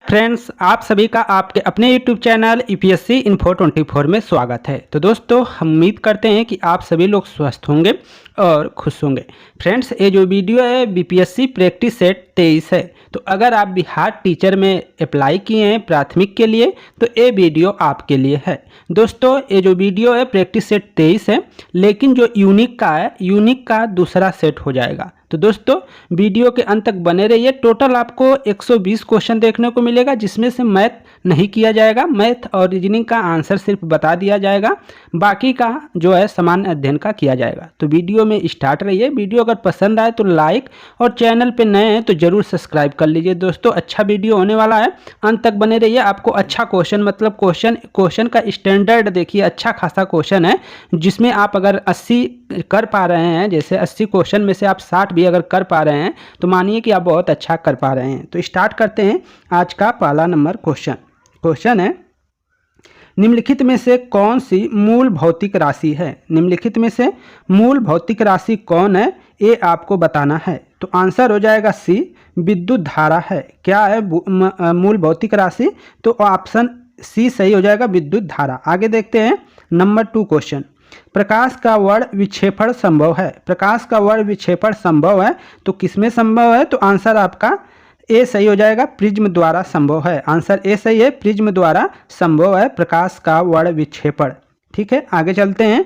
Friends, आप सभी का आपके अपने YouTube चैनल यूपीएससी इन्फो 24 में स्वागत है। तो दोस्तों, हम उम्मीद करते हैं कि आप सभी लोग स्वस्थ होंगे और खुश होंगे। फ्रेंड्स, ये जो वीडियो है बीपीएससी प्रैक्टिस सेट 23 है। तो अगर आप बिहार टीचर में अप्लाई किए हैं प्राथमिक के लिए तो ये वीडियो आपके लिए है। दोस्तों, ये जो वीडियो है प्रैक्टिस सेट 23 है, लेकिन जो यूनिक का है, यूनिक का दूसरा सेट हो जाएगा। तो दोस्तों, वीडियो के अंत तक बने रहिए। टोटल आपको 120 क्वेश्चन देखने को मिलेगा, जिसमें से मैथ नहीं किया जाएगा। मैथ और रीजनिंग का आंसर सिर्फ बता दिया जाएगा, बाकी का जो है सामान्य अध्ययन का किया जाएगा। तो वीडियो में स्टार्ट रहिए। वीडियो अगर पसंद आए तो लाइक, और चैनल पे नए हैं तो जरूर सब्सक्राइब कर लीजिए। दोस्तों, अच्छा वीडियो होने वाला है, अंत तक बने रहिए। आपको अच्छा क्वेश्चन, मतलब क्वेश्चन का स्टैंडर्ड देखिए, अच्छा खासा क्वेश्चन है, जिसमें आप अगर 80 कर पा रहे हैं, जैसे 80 क्वेश्चन में से आप 60 भी अगर कर पा रहे हैं तो मानिए कि आप बहुत अच्छा कर पा रहे हैं। तो स्टार्ट करते हैं आज का पहला नंबर क्वेश्चन है, निम्नलिखित में से कौन सी मूल भौतिक राशि है? निम्नलिखित में से मूल भौतिक राशि कौन है, ये आपको बताना है। तो आंसर हो जाएगा सी, विद्युत धारा है। क्या है मूल भौतिक राशि? तो ऑप्शन सी सही हो जाएगा, विद्युत धारा। आगे देखते हैं नंबर 2 क्वेश्चन, प्रकाश का वर्ण विक्षेपण संभव है। प्रकाश का वर्ण विक्षेपण संभव है तो किसमें संभव है? तो आंसर आपका ए सही हो जाएगा, प्रिज्म द्वारा संभव है। आंसर ए सही है, प्रिज्म द्वारा संभव है प्रकाश का वर्ण विक्षेपण। ठीक है, आगे चलते हैं।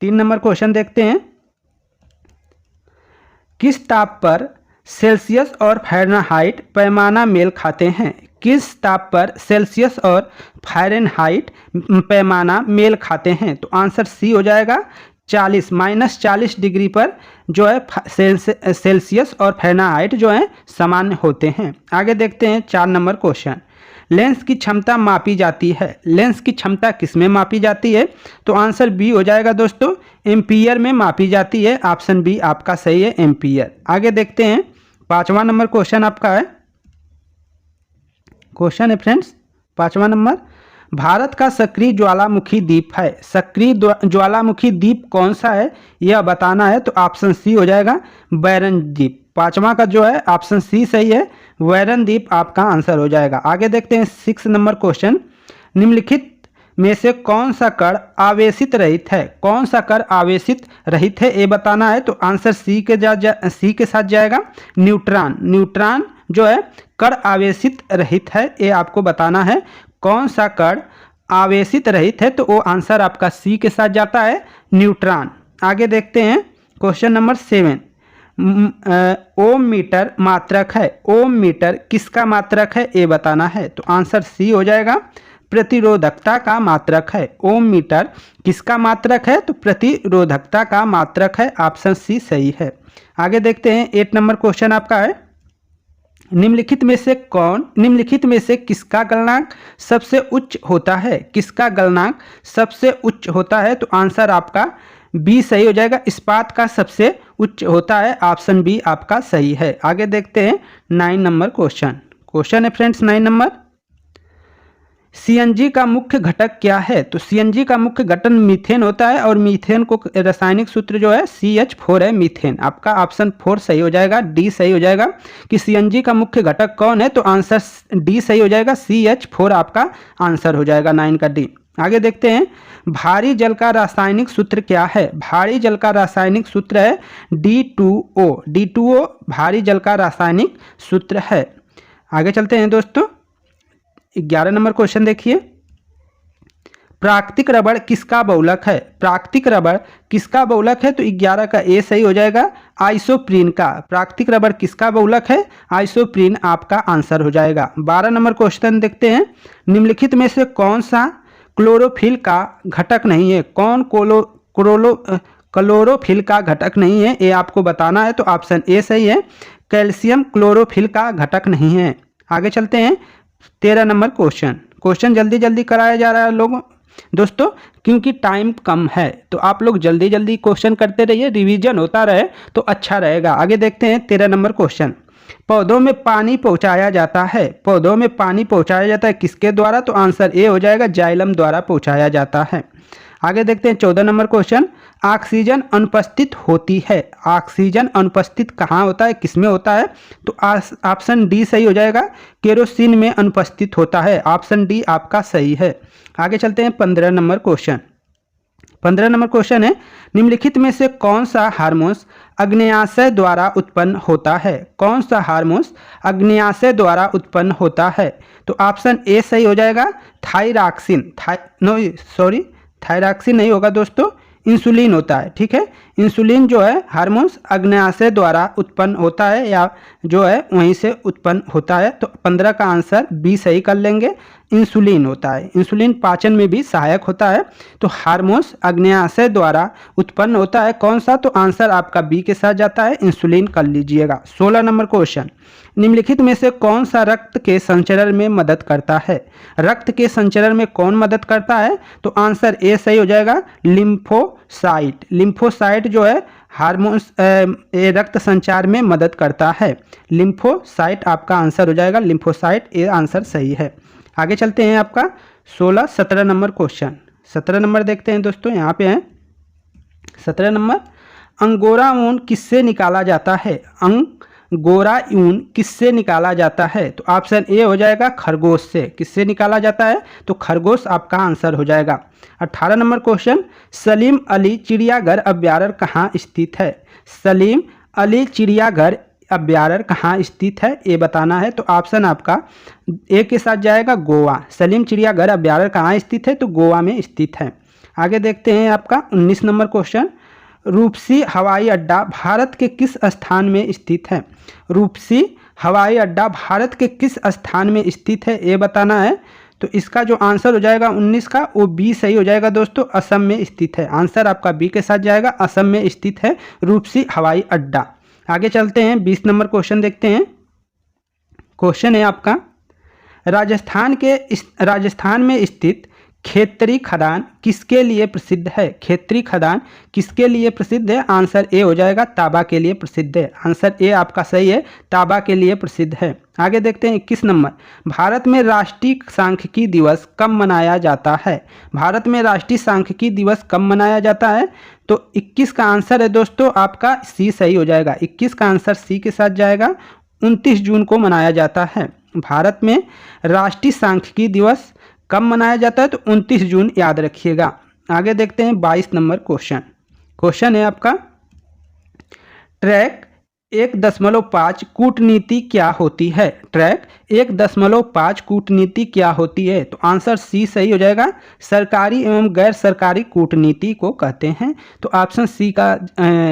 3 नंबर क्वेश्चन देखते हैं, किस ताप पर सेल्सियस और फ़ारेनहाइट पैमाना मेल खाते हैं? किस ताप पर सेल्सियस और फ़ारेनहाइट पैमाना मेल खाते हैं? तो आंसर सी हो जाएगा, 40 डिग्री पर जो है सेल्सियस और फ़ारेनहाइट जो है सामान्य होते हैं। आगे देखते हैं 4 नंबर क्वेश्चन, लेंस की क्षमता मापी जाती है। लेंस की क्षमता किसमें मापी जाती है? तो आंसर बी हो जाएगा दोस्तों, एम्पियर में मापी जाती है। ऑप्शन बी आपका सही है, एम्पियर। आगे देखते हैं 5वां नंबर क्वेश्चन आपका है, क्वेश्चन है फ्रेंड्स 5वां नंबर, भारत का सक्रिय ज्वालामुखी द्वीप है। सक्रिय ज्वालामुखी द्वीप कौन सा है यह बताना है। तो ऑप्शन सी हो जाएगा, बैरन द्वीप। 5वां का जो है ऑप्शन सी सही है, बैरन द्वीप आपका आंसर हो जाएगा। आगे देखते हैं 6 नंबर क्वेश्चन, निम्नलिखित में से कौन सा कण आवेशित रहित है? कौन सा कण आवेशित रहित है ये बताना है। तो आंसर सी के साथ जाएगा, न्यूट्रॉन। न्यूट्रॉन जो है कण आवेशित रहित है, ये आपको बताना है। कौन सा कण आवेशित रहित है? तो वो आंसर आपका सी के साथ जाता है, न्यूट्रॉन। आगे देखते हैं क्वेश्चन नंबर 7, ओम मीटर मात्रक है। ओम मीटर किसका मात्रक है ये बताना है। तो आंसर सी हो जाएगा, प्रतिरोधकता का मात्रक है। ओम मीटर किसका मात्रक है? तो प्रतिरोधकता का मात्रक है। ऑप्शन सी सही है। आगे देखते हैं 8 नंबर क्वेश्चन आपका है, निम्नलिखित में से किसका गलनांक सबसे उच्च होता है? किसका गलनांक सबसे उच्च होता है? तो आंसर आपका बी सही हो जाएगा, इस्पात का सबसे उच्च होता है। ऑप्शन बी आपका सही है। आगे देखते हैं 9 नंबर क्वेश्चन है फ्रेंड्स 9 नंबर, सीएनजी का मुख्य घटक क्या है? तो सीएनजी का मुख्य घटक मीथेन होता है, और मीथेन को रासायनिक सूत्र जो है CH4 है, मीथेन। आपका ऑप्शन 4 सही हो जाएगा, डी सही हो जाएगा कि सीएनजी का मुख्य घटक कौन है। तो आंसर डी सही हो जाएगा, CH4 आपका आंसर हो जाएगा 9 का डी। आगे देखते हैं, भारी जल का रासायनिक सूत्र क्या है? भारी जल का रासायनिक सूत्र है D2O। D2O भारी जल का रासायनिक सूत्र है। आगे चलते हैं दोस्तों, 11 नंबर क्वेश्चन देखिए, प्राकृतिक रबड़ किसका बहुलक है? प्राकृतिक रबड़ किसका बहुलक है? तो 11 का ए सही हो जाएगा, आइसोप्रीन का। प्राकृतिक रबड़ किसका बहुलक है? आइसोप्रीन आपका आंसर हो जाएगा। 12 नंबर क्वेश्चन देखते हैं, निम्नलिखित में से कौन सा क्लोरोफिल का घटक नहीं है? कौन क्लोरोफिल का घटक नहीं है ये आपको बताना है। तो ऑप्शन ए सही है, कैल्शियम क्लोरोफिल का घटक नहीं है। आगे चलते हैं 13 नंबर क्वेश्चन जल्दी कराया जा रहा है लोगों दोस्तों, क्योंकि टाइम कम है। तो आप लोग जल्दी क्वेश्चन करते रहिए, रिवीजन होता रहे तो अच्छा रहेगा। आगे देखते हैं 13 नंबर क्वेश्चन, पौधों में पानी पहुंचाया जाता है। पौधों में पानी पहुंचाया जाता है किसके द्वारा? तो आंसर ए हो जाएगा, जाइलम द्वारा पहुंचाया जाता है। आगे देखते हैं 14 नंबर क्वेश्चन, ऑक्सीजन अनुपस्थित होती है। ऑक्सीजन अनुपस्थित कहाँ होता है, किसमें होता है? तो ऑप्शन डी सही हो जाएगा, केरोसिन में अनुपस्थित होता है। ऑप्शन डी आपका सही है। आगे चलते हैं 15 नंबर क्वेश्चन। 15 नंबर क्वेश्चन है, निम्नलिखित में से कौन सा हार्मोन्स अग्न्याशय द्वारा उत्पन्न होता है? कौन सा हार्मोन्स अग्न्याशय द्वारा उत्पन्न होता है? तो ऑप्शन ए सही हो जाएगा, थायरॉक्सिन। थायरॉक्सिन नहीं होगा दोस्तों, इंसुलिन होता है। ठीक है, इंसुलिन जो है हार्मोन्स अग्न्याशय द्वारा उत्पन्न होता है या जो है वहीं से उत्पन्न होता है। तो 15 का आंसर बी सही कर लेंगे, इंसुलिन होता है। इंसुलिन पाचन में भी सहायक होता है। तो हार्मोन्स अग्न्याशय द्वारा उत्पन्न होता है कौन सा? तो आंसर आपका बी के साथ जाता है, इंसुलिन कर लीजिएगा। 16 नंबर क्वेश्चन, निम्नलिखित में से कौन सा रक्त के संचरण में मदद करता है? रक्त के संचरण में कौन मदद करता है? तो आंसर ए सही हो जाएगा, लिम्फोसाइट। लिम्फोसाइट जो है हार्मोन्स रक्त संचार में मदद करता है। लिम्फोसाइट आपका आंसर हो जाएगा, लिम्फोसाइट ए आंसर सही है। आगे चलते हैं आपका 17 नंबर क्वेश्चन। 17 नंबर देखते हैं दोस्तों, यहाँ पे है 17 नंबर, अंगोरा ऊन किससे निकाला जाता है? अंगोरा ऊन किससे निकाला जाता है? तो ऑप्शन ए हो जाएगा, खरगोश से। किससे निकाला जाता है? तो खरगोश आपका आंसर हो जाएगा। 18 नंबर क्वेश्चन, सलीम अली चिड़ियाघर अभ्यारण्य कहाँ स्थित है? सलीम अली चिड़ियाघर अभ्यारण्य कहाँ स्थित है, ये बताना है। तो ऑप्शन आपका ए के साथ जाएगा, गोवा। सलीम चिड़ियाघर अभ्यारण्य कहाँ स्थित है? तो गोवा में स्थित है। आगे देखते हैं आपका 19 नंबर क्वेश्चन, रूपसी हवाई अड्डा भारत के किस स्थान में स्थित है? रूपसी हवाई अड्डा भारत के किस स्थान में स्थित है, ये बताना है। तो इसका जो आंसर हो जाएगा 19 का, वो बी सही हो जाएगा दोस्तों, असम में स्थित है। आंसर आपका बी के साथ जाएगा, असम में स्थित है रूपसी हवाई अड्डा। आगे चलते हैं 20 नंबर क्वेश्चन देखते हैं। क्वेश्चन है आपका, राजस्थान में स्थित खेतरी खदान किसके लिए प्रसिद्ध है? खेतरी खदान किसके लिए प्रसिद्ध है? आंसर ए हो जाएगा, तांबा के लिए प्रसिद्ध है। आंसर ए आपका सही है, तांबा के लिए प्रसिद्ध है। आगे देखते हैं 21 नंबर, भारत में राष्ट्रीय सांख्यिकी दिवस कब मनाया जाता है? भारत में राष्ट्रीय सांख्यिकी दिवस कब मनाया जाता है? तो 21 का आंसर है दोस्तों आपका सी सही हो जाएगा। 21 का आंसर सी के साथ जाएगा, 29 जून को मनाया जाता है। भारत में राष्ट्रीय सांख्यिकी दिवस कब मनाया जाता है? तो 29 जून याद रखिएगा। आगे देखते हैं 22 नंबर क्वेश्चन। क्वेश्चन है आपका, ट्रैक 1.5 कूटनीति क्या होती है? ट्रैक 1.5 कूटनीति क्या होती है? तो आंसर सी सही हो जाएगा, सरकारी एवं गैर सरकारी कूटनीति को कहते हैं। तो ऑप्शन सी का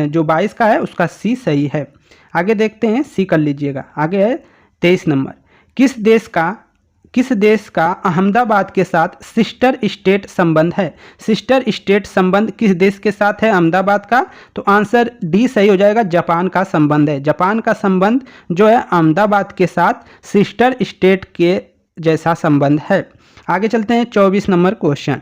जो 22 का है उसका सी सही है। आगे देखते हैं, सी कर लीजिएगा। आगे है 23 नंबर, किस देश का अहमदाबाद के साथ सिस्टर स्टेट संबंध है? सिस्टर स्टेट संबंध किस देश के साथ है अहमदाबाद का? तो आंसर डी सही हो जाएगा, जापान का संबंध है। जापान का संबंध जो है अहमदाबाद के साथ सिस्टर स्टेट के जैसा संबंध है। आगे चलते हैं 24 number question.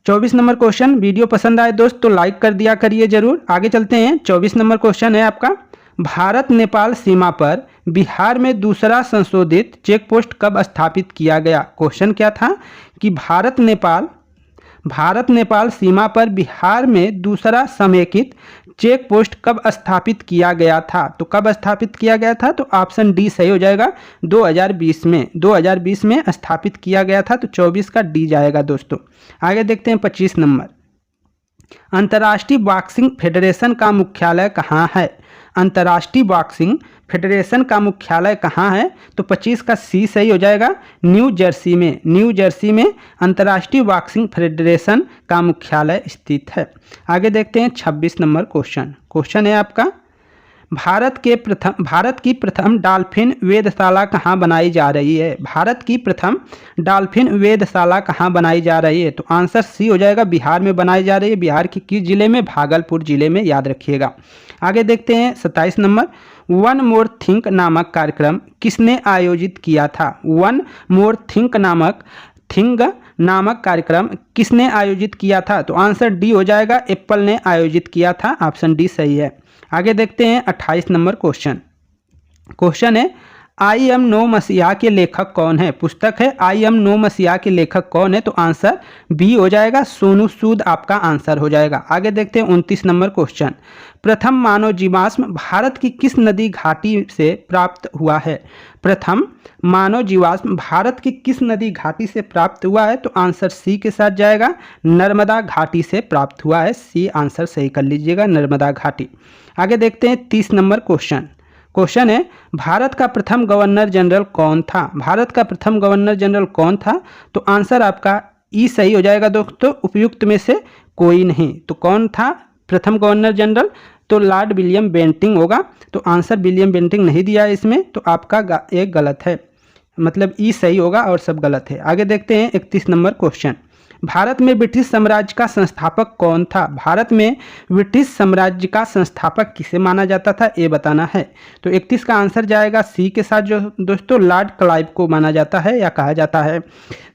24 number question, video पसंद आए दोस्त तो लाइक कर दिया करिए जरूर। आगे चलते हैं 24 नंबर क्वेश्चन है आपका, भारत नेपाल सीमा पर बिहार में दूसरा संशोधित चेक पोस्ट कब स्थापित किया गया? क्वेश्चन क्या था कि भारत नेपाल सीमा पर बिहार में दूसरा समेकित चेक पोस्ट कब स्थापित किया गया था? तो कब स्थापित किया गया था? तो ऑप्शन डी सही हो जाएगा, 2020 में। 2020 में स्थापित किया गया था, तो 24 का डी जाएगा दोस्तों। आगे देखते हैं 25 नंबर, अंतर्राष्ट्रीय बॉक्सिंग फेडरेशन का मुख्यालय कहाँ है? अंतर्राष्ट्रीय बॉक्सिंग फेडरेशन का मुख्यालय कहाँ है? तो 25 का सी सही हो जाएगा, न्यू जर्सी में। न्यू जर्सी में अंतर्राष्ट्रीय बॉक्सिंग फेडरेशन का मुख्यालय स्थित है। आगे देखते हैं 26 नंबर क्वेश्चन। क्वेश्चन है आपका, भारत की प्रथम डॉल्फिन वेधशाला कहाँ बनाई जा रही है? भारत की प्रथम डॉल्फिन वेधशाला कहाँ बनाई जा रही है? तो आंसर सी हो जाएगा, बिहार में बनाई जा रही है। बिहार की किस जिले में? भागलपुर जिले में, याद रखिएगा। आगे देखते हैं 27 नंबर, वन मोर थिंक नामक कार्यक्रम किसने आयोजित किया था? वन मोर थिंक नामक कार्यक्रम किसने आयोजित किया था? तो आंसर डी हो जाएगा, एप्पल ने आयोजित किया था। ऑप्शन डी सही है। आगे देखते हैं 28 नंबर क्वेश्चन। क्वेश्चन है, आई एम नो मसीहा के लेखक कौन है? पुस्तक है आई एम नो मसीहा के लेखक कौन है? तो आंसर बी हो जाएगा, सोनू सूद आपका आंसर हो जाएगा। आगे देखते हैं 29 नंबर क्वेश्चन। प्रथम मानव जीवाश्म भारत की किस नदी घाटी से प्राप्त हुआ है? प्रथम मानव जीवाश्म भारत की किस नदी घाटी से प्राप्त हुआ है? तो आंसर सी के साथ जाएगा, नर्मदा घाटी से प्राप्त हुआ है। सी आंसर सही कर लीजिएगा, नर्मदा घाटी। आगे देखते हैं 30 नंबर क्वेश्चन। क्वेश्चन है भारत का प्रथम गवर्नर जनरल कौन था? भारत का प्रथम गवर्नर जनरल कौन था? तो आंसर आपका ई सही हो जाएगा दोस्तों, उपयुक्त में से कोई नहीं। तो कौन था प्रथम गवर्नर जनरल? तो लॉर्ड विलियम बेंटिंग होगा। तो आंसर विलियम बेंटिंग नहीं दिया है इसमें, तो आपका एक गलत है, मतलब ई सही होगा और सब गलत है। आगे देखते हैं 31 नंबर क्वेश्चन। भारत में ब्रिटिश साम्राज्य का संस्थापक कौन था? भारत में ब्रिटिश साम्राज्य का संस्थापक किसे माना जाता था, ये बताना है। तो 31 का आंसर जाएगा सी के साथ, जो दोस्तों लॉर्ड क्लाइव को माना जाता है या कहा जाता है।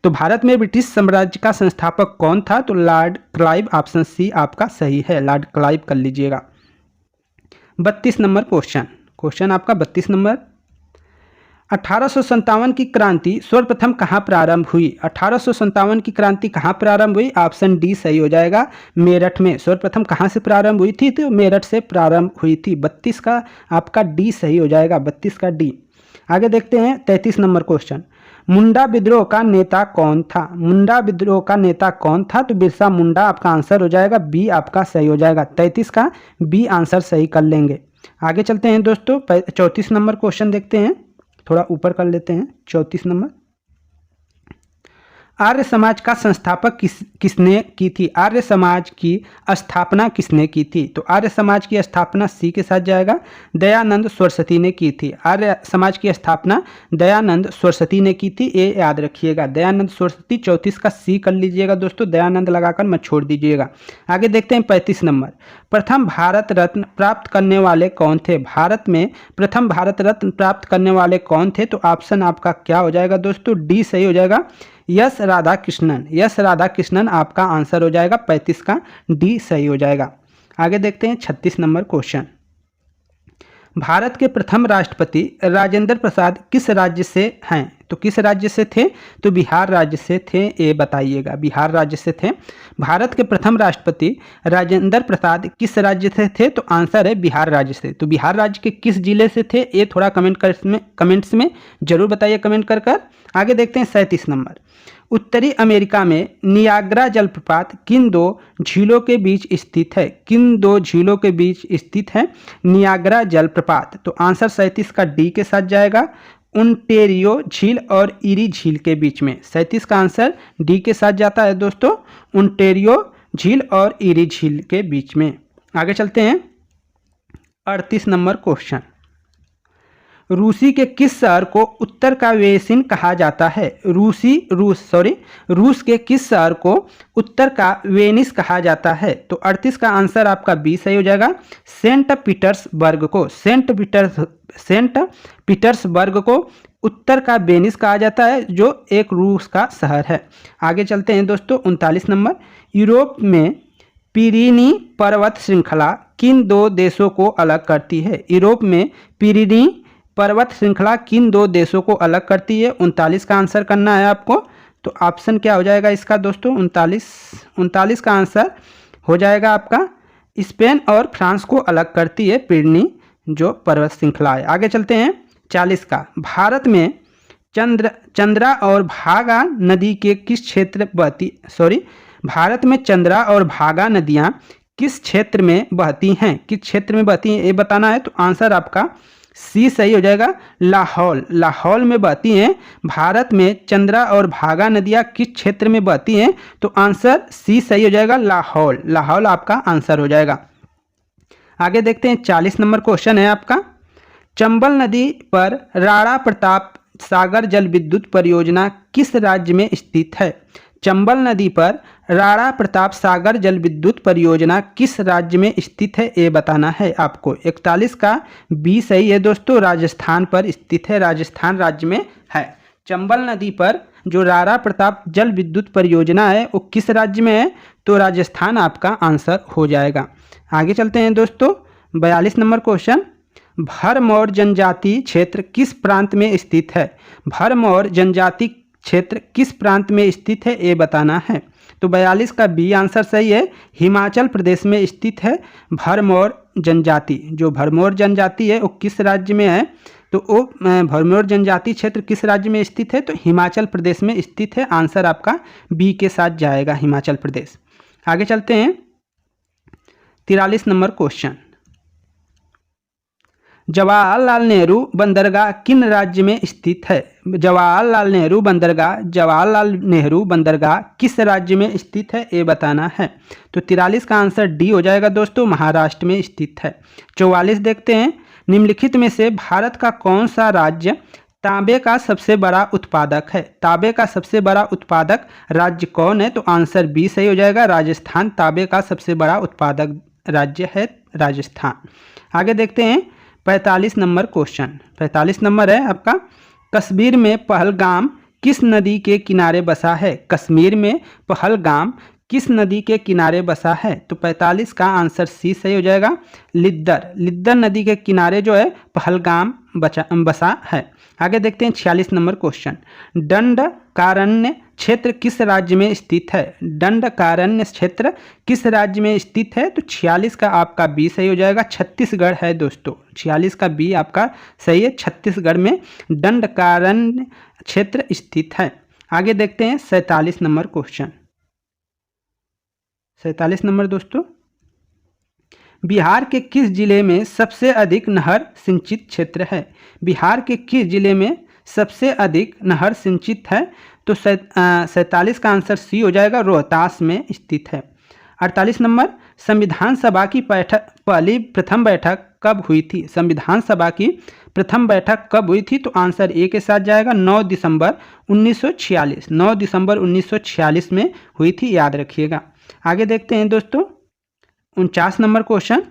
तो भारत में ब्रिटिश साम्राज्य का संस्थापक कौन था? तो लॉर्ड क्लाइव, ऑप्शन सी आपका सही है, लॉर्ड क्लाइव कर लीजिएगा। 32 नंबर क्वेश्चन। क्वेश्चन आपका 32 नंबर। 1857 की क्रांति सर्वप्रथम कहाँ प्रारंभ हुई? 1857 की क्रांति कहाँ प्रारंभ हुई? ऑप्शन डी सही हो जाएगा, मेरठ में। सर्वप्रथम कहाँ से प्रारंभ हुई थी? तो मेरठ से प्रारंभ हुई थी। 32 का आपका डी सही हो जाएगा, 32 का डी। आगे देखते हैं 33 नंबर क्वेश्चन। मुंडा विद्रोह का नेता कौन था? मुंडा विद्रोह का नेता कौन था? तो बिरसा मुंडा आपका आंसर हो जाएगा, बी आपका सही हो जाएगा। 33 का बी आंसर सही कर लेंगे। आगे चलते हैं दोस्तों, 34 नंबर क्वेश्चन देखते हैं, थोड़ा ऊपर कर लेते हैं। 34 नंबर। आर्य समाज का संस्थापक किसने की थी? आर्य समाज की स्थापना किसने की थी? तो आर्य समाज की स्थापना सी के साथ जाएगा, दयानंद सरस्वती ने की थी। आर्य समाज की स्थापना दयानंद सरस्वती ने की थी, ये याद रखिएगा, दयानंद सरस्वती। 34 का सी कर लीजिएगा दोस्तों, दयानंद लगाकर मत छोड़ दीजिएगा। आगे देखते हैं 35 नंबर। प्रथम भारत रत्न प्राप्त करने वाले कौन थे? भारत में प्रथम भारत रत्न प्राप्त करने वाले कौन थे? तो ऑप्शन आपका क्या हो जाएगा दोस्तों? डी सही हो जाएगा, यस राधाकृष्णन। यस राधाकृष्णन आपका आंसर हो जाएगा, 35 का डी सही हो जाएगा। आगे देखते हैं 36 नंबर क्वेश्चन। भारत के प्रथम राष्ट्रपति राजेंद्र प्रसाद किस राज्य से हैं? तो किस राज्य से थे? तो बिहार राज्य से थे, ये बताइएगा, बिहार राज्य से थे। भारत के प्रथम राष्ट्रपति राजेंद्र प्रसाद किस राज्य से थे? तो आंसर है बिहार राज्य से। तो बिहार राज्य के किस जिले से थे, ये थोड़ा कमेंट्स में जरूर बताइए, कमेंट कर। आगे देखते हैं 37 नंबर। उत्तरी अमेरिका में नियाग्रा जलप्रपात किन दो झीलों के बीच स्थित है? किन दो झीलों के बीच स्थित है नियाग्रा जलप्रपात? तो आंसर 37 का डी के साथ जाएगा, ओंटेरियो झील और ईरी झील के बीच में। 37 का आंसर डी के साथ जाता है दोस्तों, ओंटेरियो झील और ईरी झील के बीच में। आगे चलते हैं 38 नंबर क्वेश्चन। रूसी के किस शहर को उत्तर का वेनिस कहा जाता है? रूस के किस शहर को उत्तर का वेनिस कहा जाता है? तो 38 का आंसर आपका बी सही हो जाएगा, सेंट पीटर्सबर्ग को। सेंट पीटर्सबर्ग को उत्तर का वेनिस कहा जाता है, जो एक रूस का शहर है। आगे चलते हैं दोस्तों 39 नंबर। यूरोप में पिरीनी पर्वत श्रृंखला किन दो देशों को अलग करती है? यूरोप में पिरीनी पर्वत श्रृंखला किन दो देशों को अलग करती है? 39 का आंसर करना है आपको। तो ऑप्शन क्या हो जाएगा इसका दोस्तों? 39 का आंसर हो जाएगा आपका, स्पेन और फ्रांस को अलग करती है पिरीनी जो पर्वत श्रृंखला है। आगे चलते हैं 40 का। भारत में चंद्रा और भागा नदी के किस क्षेत्र भारत में चंद्रा और भागा नदियाँ किस क्षेत्र में बहती हैं? किस क्षेत्र में बहती हैं ये बताना है। तो आंसर आपका सी सही हो जाएगा, लाहौल में बहती हैं। भारत में चंद्रा और भागा नदियाँ किस क्षेत्र में बहती हैं? तो आंसर सी सही हो जाएगा, लाहौल आपका आंसर हो जाएगा। आगे देखते हैं 40 नंबर क्वेश्चन है आपका। चंबल नदी पर राणा प्रताप सागर जल विद्युत परियोजना किस राज्य में स्थित है? चंबल नदी पर राणा प्रताप सागर जल विद्युत परियोजना किस राज्य में स्थित है, ये बताना है आपको। 41 का बी सही है दोस्तों, राजस्थान पर स्थित है, राजस्थान राज्य में है। चंबल नदी पर जो राणा प्रताप जल विद्युत परियोजना है वो किस राज्य में है? तो राजस्थान आपका आंसर हो जाएगा। आगे चलते हैं दोस्तों 42 नंबर क्वेश्चन। भरमौर जनजाति क्षेत्र किस प्रांत में स्थित है? भरमौर जनजाति क्षेत्र किस प्रांत में स्थित है ये बताना है। तो 42 का बी आंसर सही है। हिमाचल प्रदेश में स्थित है भरमौर जनजाति। जो भरमौर जनजाति है वो किस राज्य में है? तो वो भरमौर जनजाति क्षेत्र किस राज्य में स्थित है? तो हिमाचल प्रदेश में स्थित है। आंसर आपका बी के साथ जाएगा, हिमाचल प्रदेश। आगे चलते हैं 43 नंबर क्वेश्चन। जवाहरलाल नेहरू बंदरगाह किन राज्य में स्थित है? जवाहरलाल नेहरू बंदरगाह किस राज्य में स्थित है ये बताना है। तो 43 का आंसर डी हो जाएगा दोस्तों, महाराष्ट्र में स्थित है। 44 देखते हैं, निम्नलिखित में से भारत का कौन सा राज्य तांबे का सबसे बड़ा उत्पादक है? तांबे का सबसे बड़ा उत्पादक राज्य कौन है? तो आंसर बी सही हो जाएगा, राजस्थान। तांबे का सबसे बड़ा उत्पादक राज्य है राजस्थान। आगे देखते हैं 45 नंबर क्वेश्चन। 45 नंबर है आपका, कश्मीर में पहलगाम किस नदी के किनारे बसा है? कश्मीर में पहलगाम किस नदी के किनारे बसा है? तो 45 का आंसर सी सही हो जाएगा, लिद्दर नदी के किनारे जो है पहलगाम बसा है। आगे देखते हैं 46 नंबर क्वेश्चन। दंडकारण्य क्षेत्र किस राज्य में स्थित है? दंडकारण्य क्षेत्र किस राज्य में स्थित है? तो 46 का आपका बी सही हो जाएगा, छत्तीसगढ़ है दोस्तों। 46 का बी आपका सही है, छत्तीसगढ़ में दंडकारण्य क्षेत्र स्थित है। आगे देखते हैं 47 नंबर क्वेश्चन। 47 नंबर दोस्तों, बिहार के किस जिले में सबसे अधिक नहर सिंचित क्षेत्र है? बिहार के किस जिले में सबसे अधिक नहर सिंचित है? तो 47 का आंसर सी हो जाएगा, रोहतास में स्थित है। 48 नंबर, संविधान सभा की प्रथम बैठक कब हुई थी? संविधान सभा की प्रथम बैठक कब हुई थी? तो आंसर ए के साथ जाएगा, 9 दिसंबर 1946। 9 दिसंबर 1946 में हुई थी, याद रखिएगा। आगे देखते हैं दोस्तों 49 नंबर क्वेश्चन।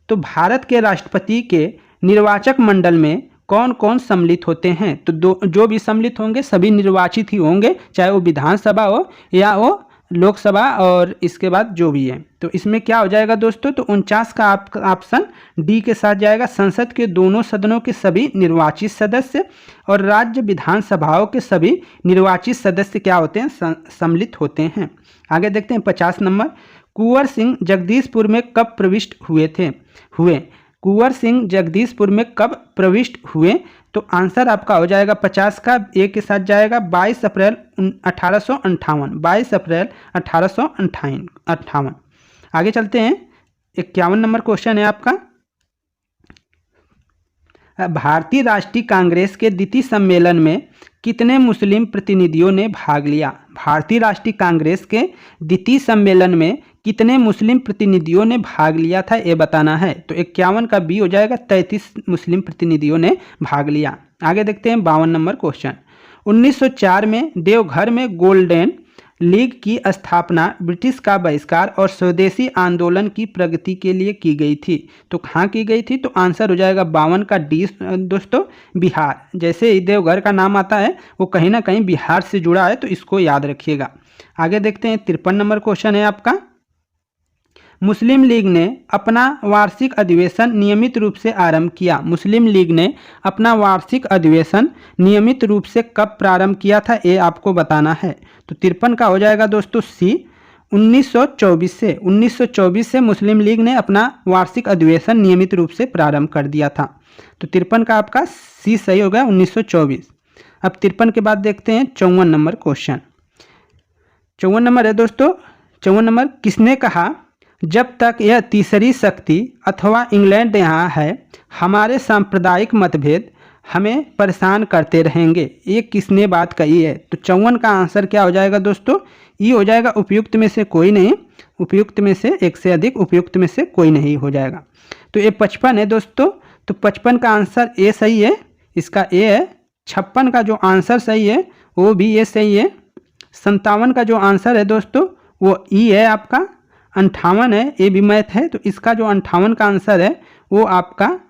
तो भारत के राष्ट्रपति के निर्वाचक मंडल में कौन कौन सम्मिलित होते हैं? तो जो भी सम्मिलित होंगे सभी निर्वाचित ही होंगे, चाहे वो विधानसभा हो या वो लोकसभा, और इसके बाद जो भी है। तो इसमें क्या हो जाएगा दोस्तों? तो 49 का ऑप्शन डी के साथ जाएगा, संसद के दोनों सदनों के सभी निर्वाचित सदस्य और राज्य विधानसभाओं के सभी निर्वाचित सदस्य क्या होते हैं? सम्मिलित होते हैं। आगे देखते हैं 50 नंबर, कुंवर सिंह जगदीशपुर में कब प्रविष्ट हुए? कुंवर सिंह जगदीशपुर में कब प्रविष्ट हुए? तो आंसर आपका हो जाएगा 50 का ए के साथ जाएगा, 22 अप्रैल 1858। 22 अप्रैल 1858। आगे चलते हैं 51 नंबर क्वेश्चन है आपका, भारतीय राष्ट्रीय कांग्रेस के द्वितीय सम्मेलन में कितने मुस्लिम प्रतिनिधियों ने भाग लिया? भारतीय राष्ट्रीय कांग्रेस के द्वितीय सम्मेलन में कितने मुस्लिम प्रतिनिधियों ने भाग लिया था ये बताना है। तो 51 का बी हो जाएगा, 33 मुस्लिम प्रतिनिधियों ने भाग लिया। आगे देखते हैं 52 नंबर क्वेश्चन। 1904 में देवघर में गोल्डन लीग की स्थापना ब्रिटिश का बहिष्कार और स्वदेशी आंदोलन की प्रगति के लिए की गई थी। तो कहाँ की गई थी? तो आंसर हो जाएगा 52 का डी दोस्तों, बिहार। जैसे ही देवघर का नाम आता है वो कहीं ना कहीं बिहार से जुड़ा है, तो इसको याद रखिएगा। आगे देखते हैं 53 नंबर क्वेश्चन है आपका, मुस्लिम लीग ने अपना वार्षिक अधिवेशन नियमित रूप से आरंभ किया। मुस्लिम लीग ने अपना वार्षिक अधिवेशन नियमित रूप से कब प्रारंभ किया था ये आपको बताना है। तो 53 का हो जाएगा दोस्तों सी, 1924 से मुस्लिम लीग ने अपना वार्षिक अधिवेशन नियमित रूप से प्रारंभ कर दिया था। तो 53 का आपका सी सही हो गया, 1924। अब 53 के बाद देखते हैं 54 नंबर क्वेश्चन। 54 नंबर है दोस्तों, 54 नंबर, किसने कहा जब तक यह तीसरी शक्ति अथवा इंग्लैंड यहाँ है हमारे सांप्रदायिक मतभेद हमें परेशान करते रहेंगे? ये किसने बात कही है? तो 54 का आंसर क्या हो जाएगा दोस्तों? ये हो जाएगा उपयुक्त में से कोई नहीं, उपयुक्त में से एक से अधिक, उपयुक्त में से कोई नहीं हो जाएगा। तो ये 55 है दोस्तों। तो 55 का आंसर ए सही है, इसका ए है। 56 का जो आंसर सही है वो भी ये सही है। 57 का जो आंसर है दोस्तों वो ई है आपका। 58 है, ये भी मैथ है, तो इसका जो 58 का आंसर है वो आपका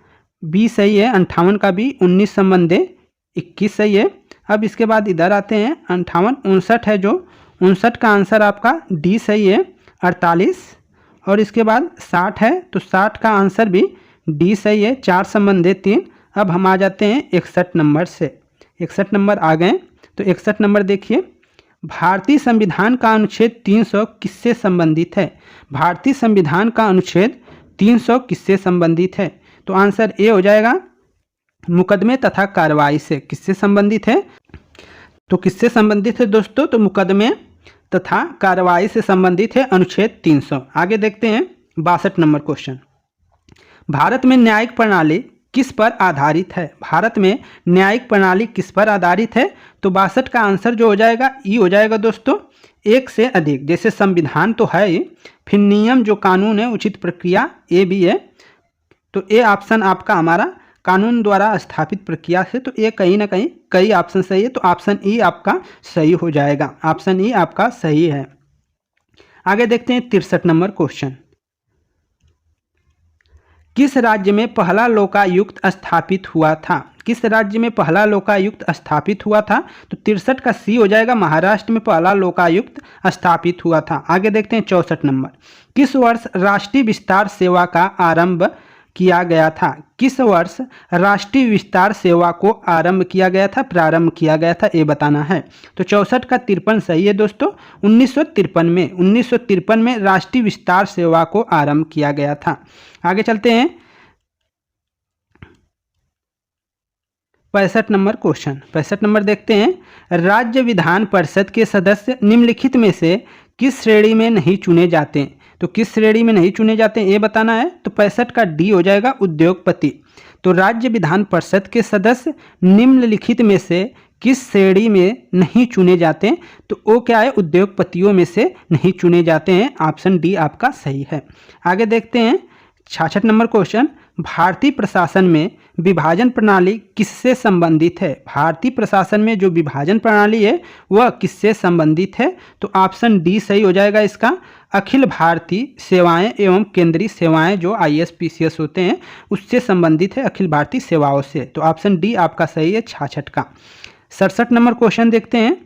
बी सही है। 58 का बी। 19 संबंधे 21 सही है। अब इसके बाद इधर आते हैं 58, 59 है, जो 59 का आंसर आपका डी सही है, 48। और इसके बाद 60 है, तो 60 का आंसर भी डी सही है, 4 संबंध है 3। अब हम आ जाते हैं 61 नंबर से। 61 नंबर आ गए तो 61 नंबर देखिए, भारतीय संविधान का अनुच्छेद 300 किससे संबंधित है? भारतीय संविधान का अनुच्छेद 300 किससे संबंधित है? तो आंसर ए हो जाएगा, मुकदमे तथा कार्रवाई से। किससे संबंधित है? तो किससे संबंधित है दोस्तों? तो मुकदमे तथा कार्रवाई से संबंधित है अनुच्छेद 300। आगे देखते हैं 62 नंबर क्वेश्चन, भारत में न्यायिक प्रणाली किस पर आधारित है? भारत में न्यायिक प्रणाली किस पर आधारित है? तो 62 का आंसर जो हो जाएगा ई हो जाएगा दोस्तों, एक से अधिक। जैसे संविधान तो है ही, फिर नियम जो कानून है, उचित प्रक्रिया ए भी है। तो ए ऑप्शन आपका हमारा कानून द्वारा स्थापित प्रक्रिया से, तो ये कहीं ना कहीं कई ऑप्शन सही है, तो ऑप्शन ई आपका सही हो जाएगा। ऑप्शन ई आपका सही है। आगे देखते हैं 63 नंबर क्वेश्चन, किस राज्य में पहला लोकायुक्त स्थापित हुआ था? किस राज्य में पहला लोकायुक्त स्थापित हुआ था? तो 63 का सी हो जाएगा, महाराष्ट्र में पहला लोकायुक्त स्थापित हुआ था। आगे देखते हैं 64 नंबर, किस वर्ष राष्ट्रीय विस्तार सेवा का आरंभ किया गया था? किस वर्ष राष्ट्रीय विस्तार सेवा को आरंभ किया गया था, प्रारंभ किया गया था, ये बताना है। तो 64 का 53 सही है दोस्तों, 1953 में राष्ट्रीय विस्तार सेवा को आरंभ किया गया था। आगे चलते हैं 65 नंबर क्वेश्चन। 65 नंबर देखते हैं, राज्य विधान परिषद के सदस्य निम्नलिखित में से किस श्रेणी में नहीं चुने जाते? तो किस श्रेणी में नहीं चुने जाते ये बताना है। तो 65 का डी हो जाएगा, उद्योगपति। तो राज्य विधान परिषद के सदस्य निम्नलिखित में से किस श्रेणी में नहीं चुने जाते? तो वो क्या है, उद्योगपतियों में से नहीं चुने जाते हैं। ऑप्शन डी आपका सही है। आगे देखते हैं 66 नंबर क्वेश्चन, भारतीय प्रशासन में विभाजन प्रणाली किससे संबंधित है? भारतीय प्रशासन में जो विभाजन प्रणाली है वह किससे संबंधित है? तो ऑप्शन डी सही हो जाएगा इसका, अखिल भारतीय सेवाएं एवं केंद्रीय सेवाएं जो IAS PCS होते हैं उससे संबंधित है, अखिल भारतीय सेवाओं से। तो ऑप्शन डी आपका सही है 66 का। 67 नंबर क्वेश्चन देखते हैं,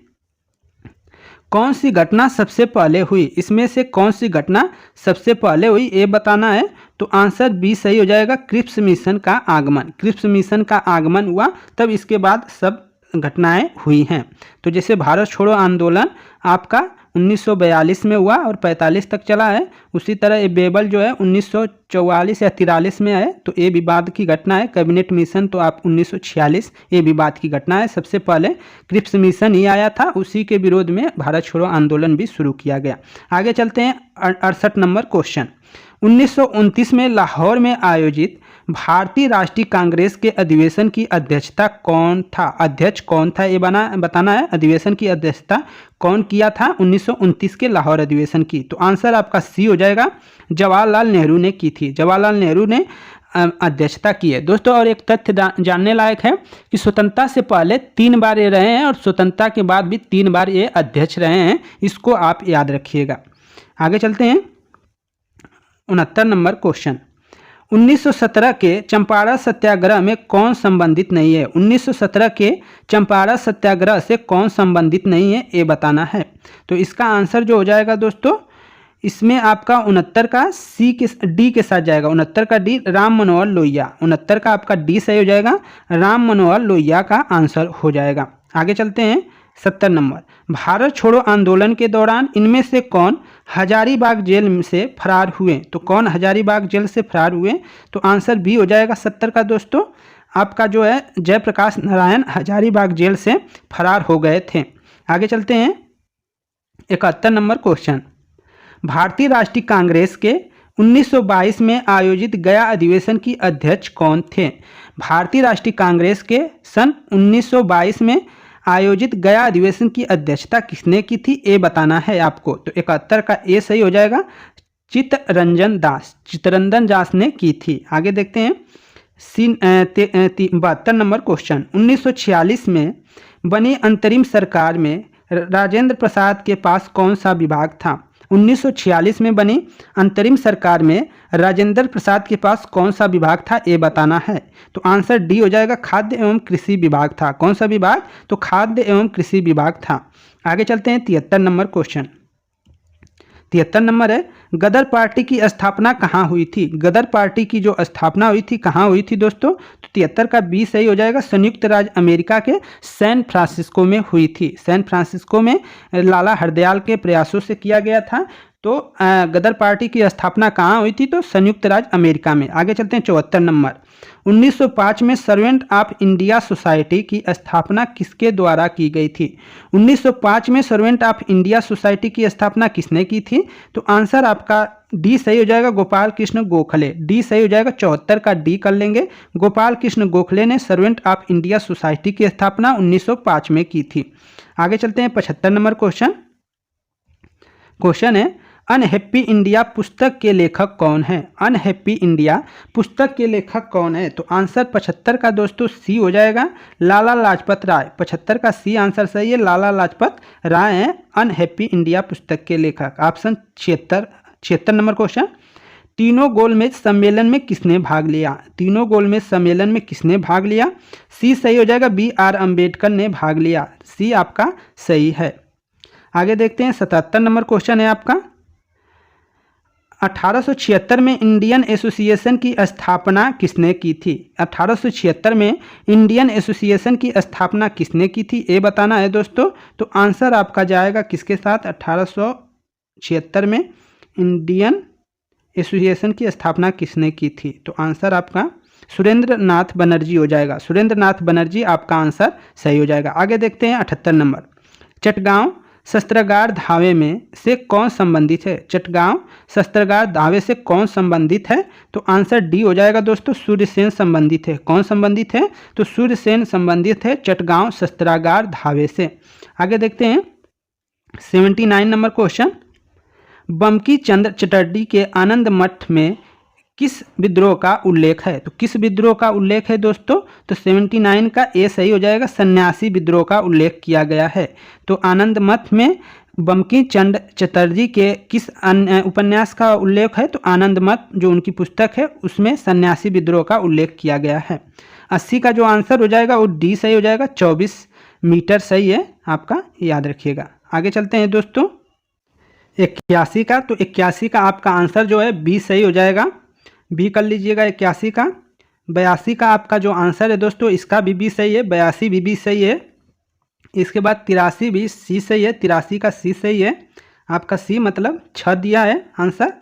कौन सी घटना सबसे पहले हुई? इसमें से कौन सी घटना सबसे पहले हुई ये बताना है। तो आंसर बी सही हो जाएगा, क्रिप्स मिशन का आगमन। क्रिप्स मिशन का आगमन हुआ तब इसके बाद सब घटनाएं हुई हैं। तो जैसे भारत छोड़ो आंदोलन आपका 1942 में हुआ और 45 तक चला है, उसी तरह ये बेबल जो है 1944 या 43 में है, तो ये विवाद की घटना है। कैबिनेट मिशन तो आप 1946 ये विवाद की घटना है। सबसे पहले क्रिप्स मिशन ही आया था, उसी के विरोध में भारत छोड़ो आंदोलन भी शुरू किया गया। आगे चलते हैं 68 नंबर क्वेश्चन, 1929 में लाहौर में आयोजित भारतीय राष्ट्रीय कांग्रेस के अधिवेशन की अध्यक्षता कौन था? अध्यक्ष कौन था ये बताना है। अधिवेशन की अध्यक्षता कौन किया था 1929 के लाहौर अधिवेशन की? तो आंसर आपका सी हो जाएगा, जवाहरलाल नेहरू ने की थी। जवाहरलाल नेहरू ने अध्यक्षता की है दोस्तों। और एक तथ्य जानने लायक है कि स्वतंत्रता से पहले 3 बार ये रहे हैं और स्वतंत्रता के बाद भी 3 बार ये अध्यक्ष रहे हैं, इसको आप याद रखिएगा। आगे चलते हैं 69 नंबर क्वेश्चन, 1917 के चंपारण सत्याग्रह में कौन संबंधित नहीं है? 1917 के चंपारण सत्याग्रह से कौन संबंधित नहीं है ये बताना है। तो इसका आंसर जो हो जाएगा दोस्तों, इसमें आपका 69 का सी के डी के साथ जाएगा। 69 का डी, राम मनोहर लोहिया। 69 का आपका डी सही हो जाएगा, राम मनोहर लोहिया का आंसर हो जाएगा। आगे चलते हैं 70 नंबर, भारत छोड़ो आंदोलन के दौरान इनमें से कौन हजारीबाग जेल से फरार हुए? तो कौन हजारीबाग जेल से फरार हुए? तो आंसर बी हो जाएगा 70 का दोस्तों, आपका जो है जयप्रकाश नारायण हजारीबाग जेल से फरार हो गए थे। आगे चलते हैं 71 नंबर क्वेश्चन, भारतीय राष्ट्रीय कांग्रेस के 1922 में आयोजित गया अधिवेशन की अध्यक्ष कौन थे? भारतीय राष्ट्रीय कांग्रेस के सन 1922 में आयोजित गया अधिवेशन की अध्यक्षता किसने की थी ये बताना है आपको। तो 71 का ए सही हो जाएगा, चित्तरंजन दास। चित्तरंजन दास ने की थी। आगे देखते हैं 72 नंबर क्वेश्चन, 1946 में बनी अंतरिम सरकार में राजेंद्र प्रसाद के पास कौन सा विभाग था? 1946 में बनी अंतरिम सरकार में राजेंद्र प्रसाद के पास कौन सा विभाग था ये बताना है। तो आंसर डी हो जाएगा, खाद्य एवं कृषि विभाग था। कौन सा विभाग? तो खाद्य एवं कृषि विभाग था। आगे चलते हैं 73 नंबर क्वेश्चन, 73 नंबर है, गदर पार्टी की स्थापना कहाँ हुई थी? गदर पार्टी की जो स्थापना हुई थी कहाँ हुई थी दोस्तों? तो 73 का बी सही हो जाएगा, संयुक्त राज्य अमेरिका के सैन फ्रांसिस्को में हुई थी। सैन फ्रांसिस्को में लाला हरदयाल के प्रयासों से किया गया था। तो गदर पार्टी की स्थापना कहाँ हुई थी? तो संयुक्त राज्य अमेरिका में। आगे चलते हैं 74 नंबर, 1905 में सर्वेंट ऑफ इंडिया सोसाइटी की स्थापना किसके द्वारा की गई थी? 1905 में सर्वेंट ऑफ इंडिया सोसाइटी की स्थापना किसने की थी? तो आंसर आपका डी सही हो जाएगा, गोपाल कृष्ण गोखले। डी सही हो जाएगा, 74 का डी कर लेंगे। गोपाल कृष्ण गोखले ने सर्वेंट ऑफ इंडिया सोसाइटी की स्थापना 1905 में की थी। आगे चलते हैं 75 नंबर क्वेश्चन है, अनहैप्पी इंडिया पुस्तक के लेखक कौन है? अनहैप्पी इंडिया पुस्तक के लेखक कौन है? तो आंसर 75 का दोस्तों सी हो जाएगा, लाला लाजपत राय। 75 का सी आंसर सही है, लाला लाजपत राय हैं अनहैप्पी इंडिया पुस्तक के लेखक। ऑप्शन 76 नंबर क्वेश्चन, तीनों गोलमेज सम्मेलन में किसने भाग लिया? तीनों गोलमेज सम्मेलन में किसने भाग लिया? सी सही हो जाएगा, BR अम्बेडकर ने भाग लिया। सी आपका सही है। आगे देखते हैं 77 नंबर क्वेश्चन है आपका, 1876 में इंडियन एसोसिएशन की स्थापना किसने की थी? 1876 में इंडियन एसोसिएशन की स्थापना किसने की थी, ये बताना है दोस्तों। तो आंसर आपका जाएगा किसके साथ? 1876 में इंडियन एसोसिएशन की स्थापना किसने की थी? तो आंसर आपका सुरेंद्र नाथ बनर्जी हो जाएगा। सुरेंद्र नाथ बनर्जी आपका आंसर सही हो जाएगा। आगे देखते हैं 78 नंबर, चटगांव शस्त्रागार धावे में से कौन संबंधित है? चटगांव शस्त्रागार धावे से कौन संबंधित है? तो आंसर डी हो जाएगा दोस्तों, सूर्यसेन संबंधित है। कौन संबंधित है? तो सूर्यसेन संबंधित है चटगांव शस्त्रागार धावे से। आगे देखते हैं 79 नंबर क्वेश्चन, बंकी चंद्र चटर्जी के आनंद मठ में किस विद्रोह का उल्लेख है? तो किस विद्रोह का उल्लेख है दोस्तों? तो 79 का ए सही हो जाएगा, सन्यासी विद्रोह का उल्लेख किया गया है। तो आनंद मठ में बंकी चंद्र चटर्जी के किस उपन्यास का उल्लेख है? तो आनंद मठ जो उनकी पुस्तक है उसमें सन्यासी विद्रोह का उल्लेख किया गया है। 80 का जो आंसर हो जाएगा वो डी सही हो जाएगा, 24 मीटर सही है आपका, याद रखिएगा। आगे चलते हैं दोस्तों 81 का, तो 81 का आपका आंसर जो है बी सही हो जाएगा, बी कर लीजिएगा 81 का। 82 का आपका जो आंसर है दोस्तों इसका भी बी सही है, 82 भी बी सही है। इसके बाद 83 भी सी सही है, 83 का सी सही है आपका, सी मतलब 6 दिया है आंसर।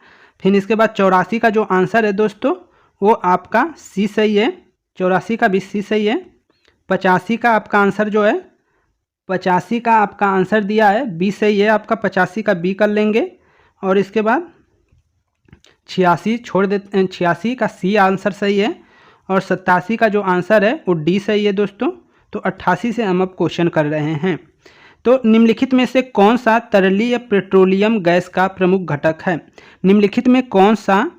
फिर इसके बाद 84 का जो आंसर है दोस्तों वो आपका सी सही है, 84 का भी सी सही है। 85 का आपका आंसर जो है, 85 का आपका आंसर दिया है बी सही है आपका, 85 का बी कर लेंगे। और इसके बाद 86 छोड़ देते, 86 का सी आंसर सही है। और 87 का जो आंसर है वो डी सही है दोस्तों। तो 88 से हम अब क्वेश्चन कर रहे हैं। तो निम्नलिखित में से कौन सा तरलीय पेट्रोलियम गैस का प्रमुख घटक है? निम्नलिखित में कौन सा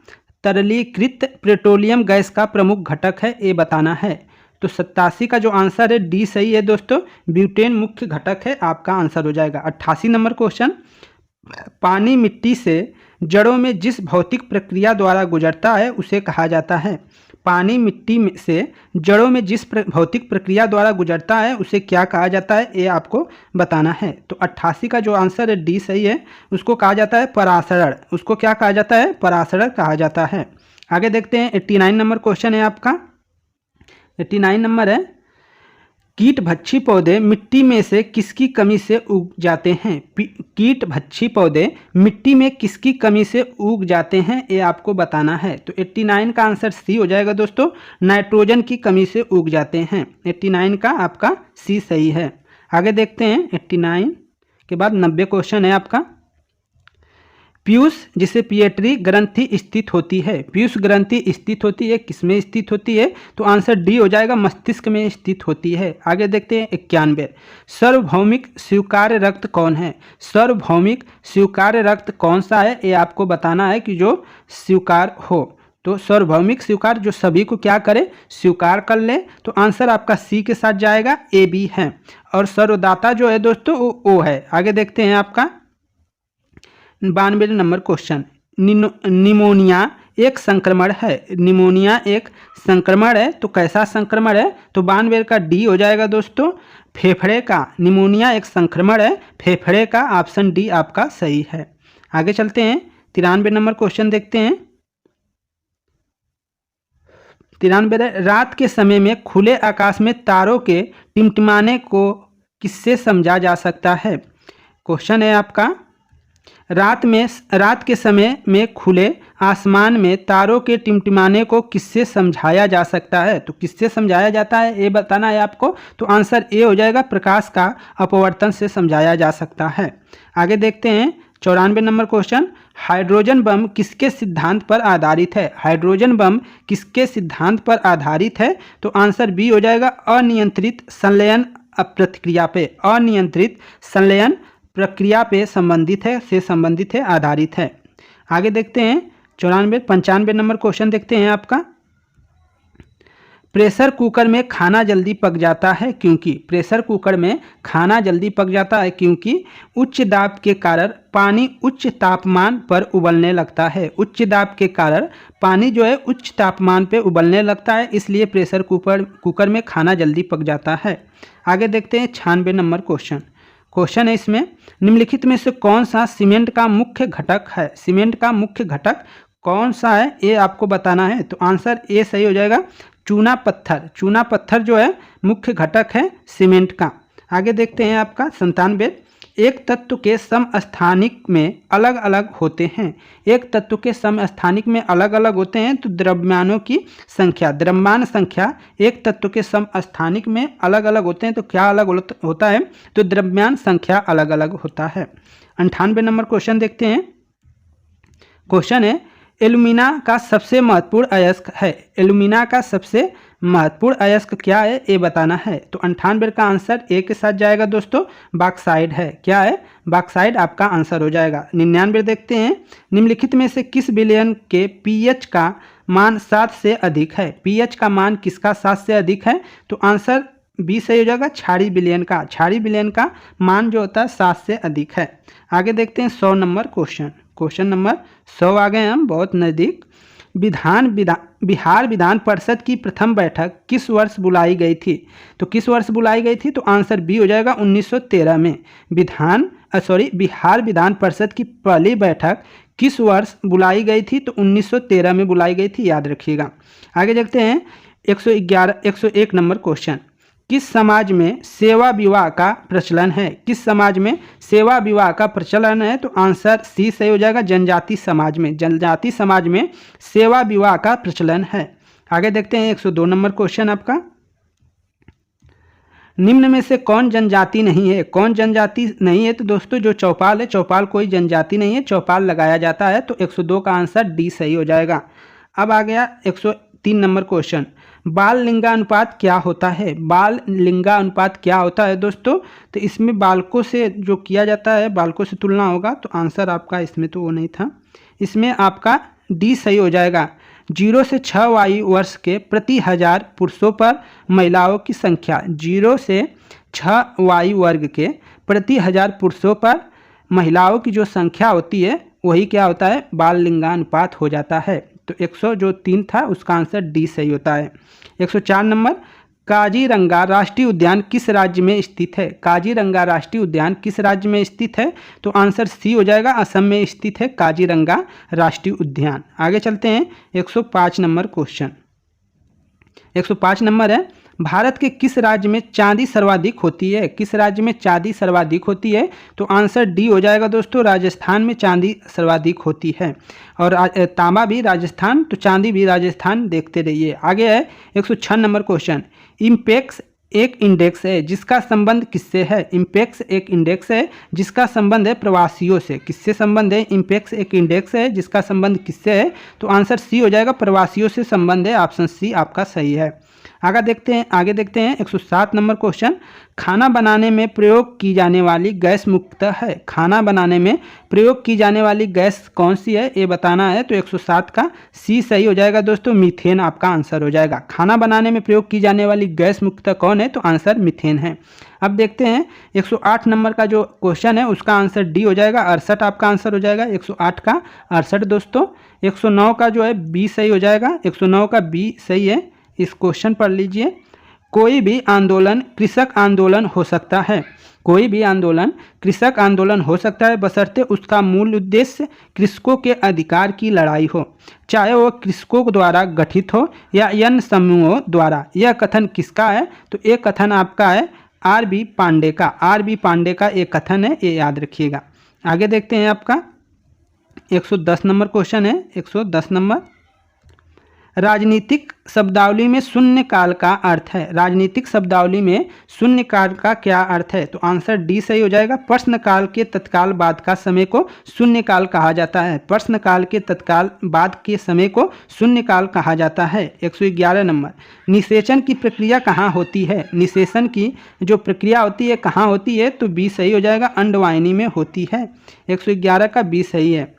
तरलीकृत पेट्रोलियम गैस का प्रमुख घटक है, ये बताना है। तो 87 का जो आंसर है डी सही है दोस्तों, ब्यूटेन मुख्य घटक है, आपका आंसर हो जाएगा। 88 नंबर क्वेश्चन, पानी मिट्टी से जड़ों में जिस भौतिक प्रक्रिया द्वारा गुजरता है उसे कहा जाता है? पानी मिट्टी से जड़ों में जिस भौतिक प्रक्रिया द्वारा गुजरता है उसे क्या कहा जाता है, ये आपको बताना है। तो 88 का जो आंसर है डी सही है, उसको कहा जाता है परासरण। उसको क्या कहा जाता है? परासरण कहा जाता है। आगे देखते हैं 89 नंबर क्वेश्चन है आपका। 89 नंबर है, कीट भक्षी पौधे मिट्टी में से किसकी कमी से उग जाते हैं? कीट भक्षी पौधे मिट्टी में किसकी कमी से उग जाते हैं, ये आपको बताना है। तो 89 का आंसर सी हो जाएगा दोस्तों, नाइट्रोजन की कमी से उग जाते हैं। 89 का आपका सी सही है। आगे देखते हैं 89 के बाद 90 क्वेश्चन है आपका। पीयूष जिसे पिएट्री ग्रंथि स्थित होती है, पीयूष ग्रंथि स्थित होती है, किसमें स्थित होती है? तो आंसर डी हो जाएगा, मस्तिष्क में स्थित होती है। आगे देखते हैं 91, सार्वभौमिक स्वीकार्य रक्त कौन है? सार्वभौमिक स्वीकार्य रक्त कौन सा है, ये आपको बताना है कि जो स्वीकार हो। तो सार्वभौमिक स्वीकार जो सभी को क्या करे, स्वीकार कर ले। तो आंसर आपका सी के साथ जाएगा, ए बी है। और सर्वदाता जो है दोस्तों वो ओ है। आगे देखते हैं आपका 92 नंबर क्वेश्चन, निमोनिया एक संक्रमण है। निमोनिया एक संक्रमण है, तो कैसा संक्रमण है? तो 92 का डी हो जाएगा दोस्तों, फेफड़े का। निमोनिया एक संक्रमण है फेफड़े का, ऑप्शन डी आपका सही है। आगे चलते हैं, 93 नंबर क्वेश्चन देखते हैं। 93, रात के समय में खुले आकाश में तारों के टिमटिमाने को किससे समझा जा सकता है? क्वेश्चन है आपका, रात के समय में खुले आसमान में तारों के टिमटिमाने को किससे समझाया जा सकता है? तो किससे समझाया जाता है ये बताना है आपको। तो आंसर ए हो जाएगा, प्रकाश का अपवर्तन से समझाया जा सकता है। आगे देखते हैं 94 नंबर क्वेश्चन, हाइड्रोजन बम किसके सिद्धांत पर आधारित है? हाइड्रोजन बम किसके सिद्धांत पर आधारित है? तो आंसर बी हो जाएगा, अनियंत्रित संलयन प्रतिक्रिया पे, अनियंत्रित संलयन प्रक्रिया पे संबंधित है, आधारित है। आगे देखते हैं 95 नंबर क्वेश्चन देखते हैं आपका, प्रेशर कुकर में खाना जल्दी पक जाता है क्योंकि, प्रेशर कुकर में खाना जल्दी पक जाता है क्योंकि उच्च दाब के कारण पानी उच्च तापमान पर उबलने लगता है। उच्च दाब के कारण पानी जो है उच्च तापमान पे उबलने लगता है, इसलिए प्रेशर कुकर में खाना जल्दी पक जाता है। आगे देखते हैं 96 नंबर क्वेश्चन है इसमें, निम्नलिखित में से कौन सा सीमेंट का मुख्य घटक है? सीमेंट का मुख्य घटक कौन सा है ये आपको बताना है। तो आंसर ए सही हो जाएगा, चूना पत्थर। चूना पत्थर जो है मुख्य घटक है सीमेंट का। आगे देखते हैं आपका 97, एक तत्व के समस्थानिक में अलग अलग होते हैं। एक तत्व के समस्थानिक में अलग अलग होते हैं तो द्रव्यमानों की संख्या, द्रव्यमान संख्या एक तत्व के समस्थानिक में अलग अलग होते हैं तो क्या अलग होता है? तो द्रव्यमान संख्या अलग अलग होता है। 98 नंबर क्वेश्चन देखते हैं। क्वेश्चन है, एल्यूमिना का सबसे महत्वपूर्ण अयस्क है। एल्यूमिना का सबसे महत्वपूर्ण अयस्क क्या है ये बताना है। तो 98 का आंसर ए के साथ जाएगा दोस्तों, बॉक्साइट है। क्या है? बॉक्साइट आपका आंसर हो जाएगा। 99 देखते हैं, निम्नलिखित में से किस विलयन के पीएच का मान 7 से अधिक है? पीएच का मान किसका 7 से अधिक है? तो आंसर बी सही हो जाएगा, क्षारीय विलयन का। क्षारीय विलयन का मान जो होता है 7 से अधिक है। आगे देखते हैं 100 नंबर क्वेश्चन नंबर 100 आ गए हम, बहुत नज़दीक। बिहार विधान परिषद की प्रथम बैठक किस वर्ष बुलाई गई थी? तो किस वर्ष बुलाई गई थी? तो आंसर बी हो जाएगा, 1913 में। बिहार विधान परिषद की पहली बैठक किस वर्ष बुलाई गई थी? तो 1913 में बुलाई गई थी, याद रखिएगा। आगे देखते हैं 101 नंबर क्वेश्चन, किस समाज में सेवा विवाह का प्रचलन है? किस समाज में सेवा विवाह का प्रचलन है? तो आंसर सी सही हो जाएगा, जनजाति समाज में। जनजाति समाज में सेवा विवाह का प्रचलन है। आगे देखते हैं 102 नंबर क्वेश्चन आपका, निम्न में से कौन जनजाति नहीं है? कौन जनजाति नहीं है? तो दोस्तों जो चौपाल है, चौपाल कोई जनजाति नहीं है, चौपाल लगाया जाता है। तो 102 का आंसर डी सही हो जाएगा। अब आ गया 103 नंबर क्वेश्चन, बाल लिंगानुपात क्या होता है? बाल लिंगानुपात क्या होता है दोस्तों? तो इसमें बालकों से जो किया जाता है, बालकों से तुलना होगा। तो आंसर आपका इसमें तो वो नहीं था, इसमें आपका डी सही हो जाएगा। 0 से 6 आयु वर्ष के प्रति 1000 पुरुषों पर महिलाओं की संख्या, 0 से 6 आयु वर्ग के प्रति 1000 पुरुषों पर महिलाओं की जो संख्या होती है वही क्या होता है? बाल लिंगानुपात हो जाता है। तो 103 था, उसका आंसर डी सही होता है। 104 नंबर, काजीरंगा राष्ट्रीय उद्यान किस राज्य में स्थित है? काजीरंगा राष्ट्रीय उद्यान किस राज्य में स्थित है? तो आंसर सी हो जाएगा, असम में स्थित है काजीरंगा राष्ट्रीय उद्यान। आगे चलते हैं 105 नंबर क्वेश्चन। 105 नंबर है, भारत के किस राज्य में चांदी सर्वाधिक होती है? किस राज्य में चांदी सर्वाधिक होती है? तो आंसर डी हो जाएगा दोस्तों, राजस्थान में चांदी सर्वाधिक होती है। और तांबा भी राजस्थान, तो चांदी भी राजस्थान। देखते रहिए। आगे है 106 नंबर क्वेश्चन, इम्पेक्स एक इंडेक्स है जिसका संबंध किससे है? इम्पेक्स एक इंडेक्स है जिसका संबंध है प्रवासियों से। किससे संबंध है? इम्पेक्स एक इंडेक्स है जिसका संबंध किससे है? तो आंसर सी हो जाएगा, प्रवासियों से संबंध है। ऑप्शन सी आपका सही है। आगे देखते हैं 107 नंबर क्वेश्चन, खाना बनाने में प्रयोग की जाने वाली गैस मुक्त है। खाना बनाने में प्रयोग की जाने वाली गैस कौन सी है ये बताना है। तो 107 का सी सही हो जाएगा दोस्तों, मीथेन आपका आंसर हो जाएगा। खाना बनाने में प्रयोग की जाने वाली गैस मुक्त कौन है? तो आंसर मीथेन है। अब देखते हैं 108 नंबर का जो क्वेश्चन है उसका आंसर डी हो जाएगा, 68 आपका आंसर हो जाएगा। 108 का 68 दोस्तों। 109 का जो है बी सही हो जाएगा, 109 का बी सही है। इस क्वेश्चन पढ़ लीजिए, कोई भी आंदोलन कृषक आंदोलन हो सकता है। कोई भी आंदोलन कृषक आंदोलन हो सकता है बशर्ते उसका मूल उद्देश्य कृषकों के अधिकार की लड़ाई हो, चाहे वो कृषकों द्वारा गठित हो या अन्य समूहों द्वारा। यह कथन किसका है? तो ये कथन आपका है R.B. पांडे का। R.B. पांडे का एक कथन है, ये याद रखिएगा। आगे देखते हैं आपका 110 नंबर क्वेश्चन है। 110 नंबर, राजनीतिक शब्दावली में शून्य काल का अर्थ है। राजनीतिक शब्दावली में शून्य काल का क्या अर्थ है? तो आंसर डी सही हो जाएगा। प्रश्न काल के तत्काल बाद का समय को शून्य काल कहा जाता है। प्रश्न काल के तत्काल बाद के समय को शून्य काल कहा जाता है। 111 नंबर, निषेचन की प्रक्रिया कहाँ होती है? निषेचन की जो प्रक्रिया होती है कहाँ होती है? तो बी सही हो जाएगा, अंडवाहिनी में होती है। 111 का बी सही है।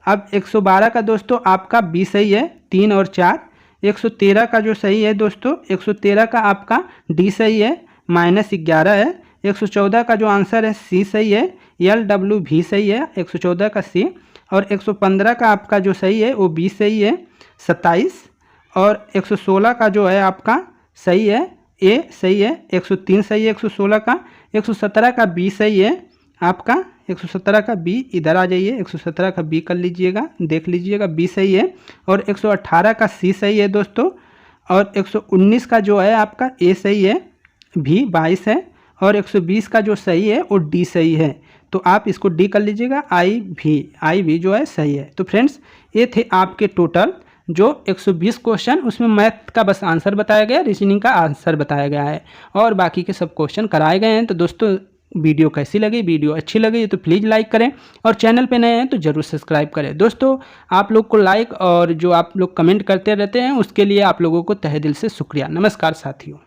अब 112 का दोस्तों आपका बी सही है, 3 और 4। 113 का जो सही है दोस्तों, 113 का आपका डी सही है, -11 है। 114 का जो आंसर है सी सही है, LW भी सही है, 114 का सी। और 115 का आपका जो सही है वो बी सही है, 27। और 116 का जो है आपका सही है, ए सही है, 103 सही है 116 का। 117 का बी सही है आपका, 117 का बी, इधर आ जाइए, 117 का बी कर लीजिएगा, देख लीजिएगा, बी सही है। और 118 का सी सही है दोस्तों। और 119 का जो है आपका ए सही है, भी 22 है। और 120 का जो सही है वो डी सही है, तो आप इसको डी कर लीजिएगा, आई भी जो है सही है। तो फ्रेंड्स ये थे आपके टोटल जो 120 क्वेश्चन, उसमें मैथ का बस आंसर बताया गया, रीजनिंग का आंसर बताया गया है और बाकी के सब क्वेश्चन कराए गए हैं। तो दोस्तों वीडियो कैसी लगी? वीडियो अच्छी लगी तो प्लीज़ लाइक करें और चैनल पे नए हैं तो ज़रूर सब्सक्राइब करें। दोस्तों आप लोग को लाइक और जो आप लोग कमेंट करते रहते हैं उसके लिए आप लोगों को तहे दिल से शुक्रिया। नमस्कार साथियों।